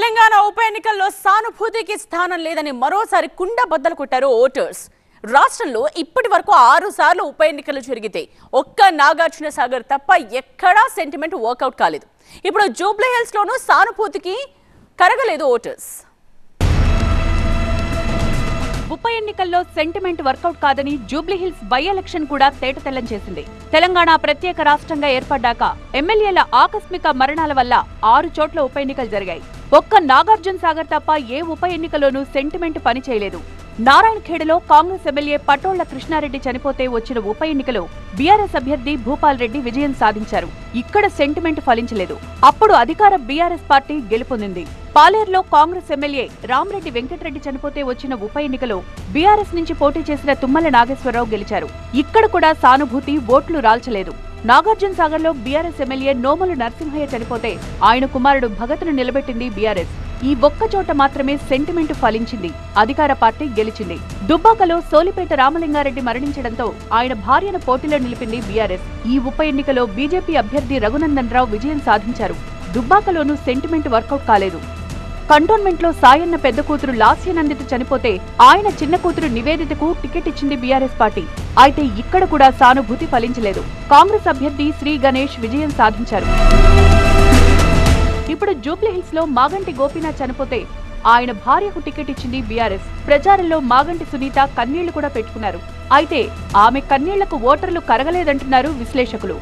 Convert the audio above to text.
తెలంగాణ ఉప ఎన్నికల్లో సానుభూతికి స్థానం లేదని మరోసారి కుండ బద్దలు కొట్టారు ఓటర్స్. రాష్ట్రంలో ఇప్పటి వరకు 6 సార్లు ఉప ఎన్నికలు జరిగితే ఒక్క నాగార్జున సాగర్ తప్ప ఎక్కడా సెంటిమెంట్ వర్కౌట్ కాలేదు. ఇప్పుడు జూబ్లీ హిల్స్ లోనూ సానుభూతికి కరగలేదు ఓటర్స్. ఉప ఎన్నికల్లో సెంటిమెంట్ వర్కౌట్ కాదని జూబ్లీ హిల్స్ బై ఎలక్షన్ కూడా తేటతెల్లం చేసింది. తెలంగాణ ప్రత్యేక రాష్ట్రంగా ఏర్పడ్డాక ఎమ్మెల్యేల ఆకస్మిక మరణాల వల్ల 6 చోట్ల ఉప ఎన్నికలు జరిగాయి. ఒక్క నాగార్జున సాగర్ తప్ప ఏ ఉప ఎన్నికలోనూ సెంటిమెంట్ పనిచేయలేదు. నారాయణఖేడ్లో కాంగ్రెస్ ఎమ్మెల్యే పటోళ్ల కృష్ణారెడ్డి చనిపోతే వచ్చిన ఉప ఎన్నికలో బీఆర్ఎస్ అభ్యర్థి భూపాల్ రెడ్డి విజయం సాధించారు. ఇక్కడ సెంటిమెంట్ ఫలించలేదు. అప్పుడు అధికార బీఆర్ఎస్ పార్టీ గెలుపొందింది. పాలేరులో కాంగ్రెస్ ఎమ్మెల్యే రామరెడ్డి వెంకటరెడ్డి చనిపోతే వచ్చిన ఉప ఎన్నికలో బీఆర్ఎస్ నుంచి పోటీ చేసిన తుమ్మల నాగేశ్వరరావు గెలిచారు. ఇక్కడ కూడా సానుభూతి ఓట్లు రాల్చలేదు. నాగార్జున సాగర్లో బీఆర్ఎస్ ఎమ్మెల్యే నోముల నరసింహయ్య చనిపోతే ఆయన కుమారుడు భగత్ను నిలబెట్టింది బీఆర్ఎస్. ఈ ఒక్క చోట మాత్రమే సెంటిమెంట్ ఫలించింది. అధికార పార్టీ గెలిచింది. దుబ్బాకలో సోలిపేట రామలింగారెడ్డి మరణించడంతో ఆయన భార్యను పోటీలో నిలిపింది బీఆర్ఎస్. ఈ ఉప ఎన్నికలో బీజేపీ అభ్యర్థి రఘునందన్ రావు విజయం సాధించారు. దుబ్బాకలోనూ సెంటిమెంట్ వర్కౌట్ కాలేదు. కంటోన్మెంట్ లో సాయన్న పెద్ద కూతురు లాస్యనందిత చనిపోతే ఆయన చిన్న కూతురు నివేదితకు టికెట్ ఇచ్చింది బీఆర్ఎస్ పార్టీ. అయితే ఇక్కడ కూడా సానుభూతి ఫలించలేదు. కాంగ్రెస్ అభ్యర్థి శ్రీ గణేష్ విజయం సాధించారు. ఇప్పుడు జూబ్లీ హిల్స్ లో మాగంటి గోపీనాథ్ చనిపోతే ఆయన భార్యకు టికెట్ ఇచ్చింది బీఆర్ఎస్. ప్రచారంలో మాగంటి సునీత కన్నీళ్లు కూడా పెట్టుకున్నారు. అయితే ఆమె కన్నీళ్లకు ఓటర్లు కరగలేదంటున్నారు విశ్లేషకులు.